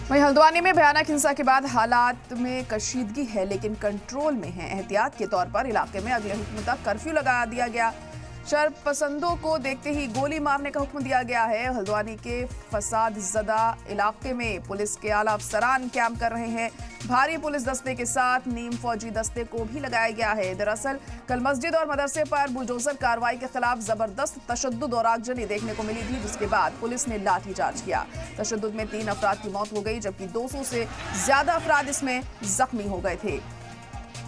वहीं हल्द्वानी में भयानक हिंसा के बाद हालात में कशीदगी है, लेकिन कंट्रोल में है। एहतियात के तौर पर इलाके में अगले हुक्म तक कर्फ्यू लगा दिया गया। शरपसंदों को देखते ही गोली मारने का हुक्म दिया गया है। हल्द्वानी के फसाद ज़दा इलाके में पुलिस के आला अफसरान कैंप कर रहे हैं। भारी पुलिस दस्ते के साथ नीम फौजी दस्ते को भी लगाया गया है। दरअसल कल मस्जिद और मदरसे पर बुलडोजर कार्रवाई के खिलाफ जबरदस्त तशद्दुद और आगजनी देखने को मिली थी, जिसके बाद पुलिस ने लाठीचार्ज किया। तशद्दुद में 3 अफराद की मौत हो गई, जबकि 200 से ज्यादा अफराद इसमें जख्मी हो गए थे।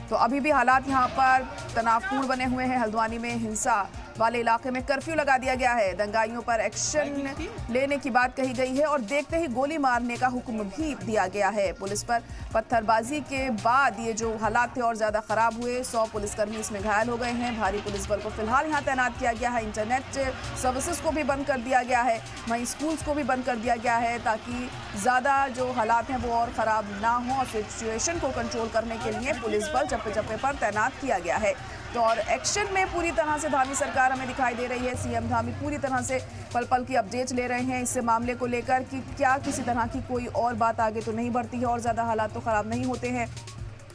तो अभी भी हालात यहाँ पर तनावपूर्ण बने हुए हैं। हल्द्वानी में हिंसा वाले इलाके में कर्फ्यू लगा दिया गया है। दंगाइयों पर एक्शन लेने की बात कही गई है और देखते ही गोली मारने का हुक्म भी दिया गया है। पुलिस पर पत्थरबाजी के बाद ये जो हालात थे और ज्यादा खराब हुए। 100 पुलिसकर्मी इसमें घायल हो गए हैं। भारी पुलिस बल को फिलहाल यहाँ तैनात किया गया है। इंटरनेट सर्विसेज को भी बंद कर दिया गया है, वहीं स्कूल्स को भी बंद कर दिया गया है, ताकि ज्यादा जो हालात हैं वो और खराब ना हो। और सिचुएशन को कंट्रोल करने के लिए पुलिस बल चप्पे चप्पे पर तैनात किया गया है। तो और एक्शन में पूरी तरह से धामी सरकार हमें दिखाई दे रही है। सीएम धामी पूरी तरह से पल पल की अपडेट्स ले रहे हैं इससे मामले को लेकर कि क्या किसी तरह की कोई और बात आगे तो नहीं बढ़ती है और ज़्यादा हालात तो ख़राब नहीं होते हैं।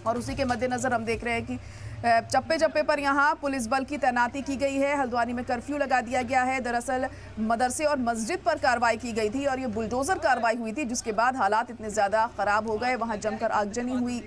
और उसी के मद्देनज़र हम देख रहे हैं कि चप्पे चप्पे पर यहाँ पुलिस बल की तैनाती की गई है। हल्द्वानी में कर्फ्यू लगा दिया गया है। दरअसल मदरसे और मस्जिद पर कार्रवाई की गई थी और ये बुलडोजर कार्रवाई हुई थी, जिसके बाद हालात इतने ज़्यादा ख़राब हो गए। वहाँ जमकर आगजनी हुई,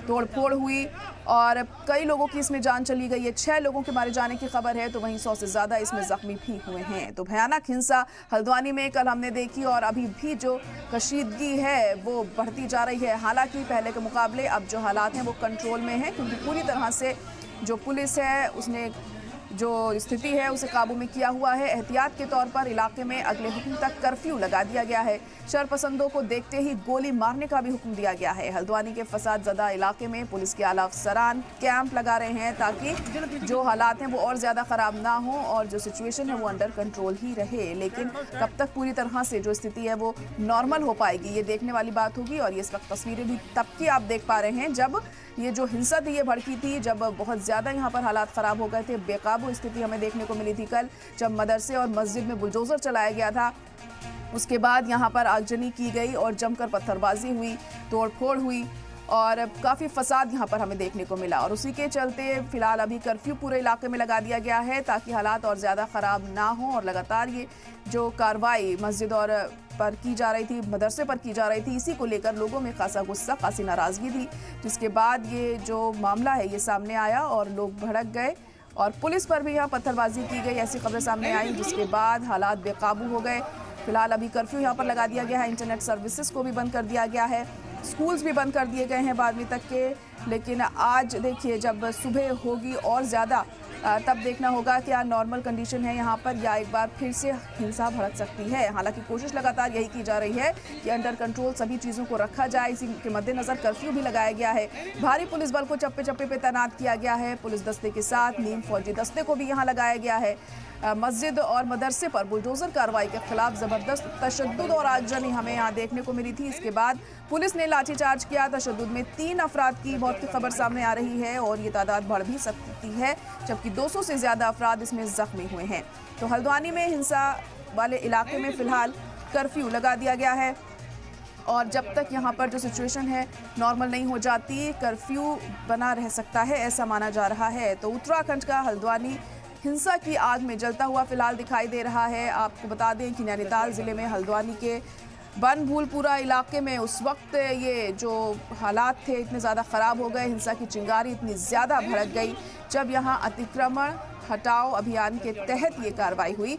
तोड़फोड़ हुई और कई लोगों की इसमें जान चली गई है। 6 लोगों के मारे जाने की खबर है, तो वहीं 100 से ज़्यादा इसमें जख्मी भी हुए हैं। तो भयानक हिंसा हल्द्वानी में कल हमने देखी और अभी भी जो कशीदगी है वो बढ़ती जा रही है। हालांकि पहले के मुकाबले अब जो हालात हैं वो कंट्रोल में हैं, क्योंकि पूरी तरह से जो पुलिस है उसने जो स्थिति है उसे काबू में किया हुआ है। एहतियात के तौर पर इलाके में अगले हुक्म तक कर्फ्यू लगा दिया गया है। शरपसंदों को देखते ही गोली मारने का भी हुक्म दिया गया है। हल्द्वानी के फसाद ज़दा इलाके में पुलिस के आला अफसरान कैंप लगा रहे हैं, ताकि जो हालात हैं वो और ज़्यादा ख़राब ना हो और जो सिचुएशन है वो अंडर कंट्रोल ही रहे। लेकिन कब तक पूरी तरह से जो स्थिति है वो नॉर्मल हो पाएगी, ये देखने वाली बात होगी। और ये इस वक्त तस्वीरें भी तब की आप देख पा रहे हैं जब ये जो हिंसा थी ये भड़की थी, जब बहुत ज़्यादा यहाँ पर हालात ख़राब हो गए थे। बेकाबू स्थिति हमें देखने को मिली थी कल, जब मदरसे और मस्जिद में बुलडोज़र चलाया गया था। उसके बाद यहाँ पर आगजनी की गई और जमकर पत्थरबाजी हुई, तोड़फोड़ हुई और काफ़ी फसाद यहाँ पर हमें देखने को मिला। और उसी के चलते फिलहाल अभी कर्फ्यू पूरे इलाके में लगा दिया गया है, ताकि हालात और ज़्यादा ख़राब ना हो। और लगातार ये जो कार्रवाई मस्जिद और पर की जा रही थी, मदरसे पर की जा रही थी, इसी को लेकर लोगों में खासा गुस्सा, खासी नाराज़गी थी, जिसके बाद ये जो मामला है ये सामने आया और लोग भड़क गए और पुलिस पर भी यहाँ पत्थरबाजी की गई, ऐसी खबरें सामने आई, जिसके बाद हालात बेकाबू हो गए। फिलहाल अभी कर्फ्यू यहाँ पर लगा दिया गया है। इंटरनेट सर्विसेज को भी बंद कर दिया गया है, स्कूल्स भी बंद कर दिए गए हैं 12वीं तक के। लेकिन आज देखिए जब सुबह होगी और ज़्यादा तब देखना होगा क्या नॉर्मल कंडीशन है यहाँ पर या एक बार फिर से हिंसा भड़क सकती है। हालांकि कोशिश लगातार यही की जा रही है कि अंडर कंट्रोल सभी चीज़ों को रखा जाए। इसी के मद्देनज़र कर्फ्यू भी लगाया गया है। भारी पुलिस बल को चप्पे चप्पे पे तैनात किया गया है। पुलिस दस्ते के साथ नीम फौजी दस्ते को भी यहाँ लगाया गया है। मस्जिद और मदरसे पर बुलडोजर कार्रवाई के खिलाफ जबरदस्त तशद्दुद और आगजनी हमें यहाँ देखने को मिली थी। इसके बाद पुलिस ने लाठीचार्ज किया। तशद्दुद में 3 अफराद की मौत की खबर सामने आ रही है और ये तादाद बढ़ भी सकती है, जबकि 200 से ज़्यादा अफराद इसमें जख्मी हुए हैं। तो हल्द्वानी में हिंसा वाले इलाके में फिलहाल कर्फ्यू लगा दिया गया है और जब तक यहाँ पर जो सिचुएशन है नॉर्मल नहीं हो जाती, कर्फ्यू बना रह सकता है, ऐसा माना जा रहा है। तो उत्तराखंड का हल्द्वानी हिंसा की आग में जलता हुआ फिलहाल दिखाई दे रहा है। आपको बता दें कि नैनीताल ज़िले में हल्द्वानी के बनभूलपुरा इलाके में उस वक्त ये जो हालात थे इतने ज़्यादा ख़राब हो गए, हिंसा की चिंगारी इतनी ज़्यादा भड़क गई, जब यहाँ अतिक्रमण हटाओ अभियान के तहत ये कार्रवाई हुई।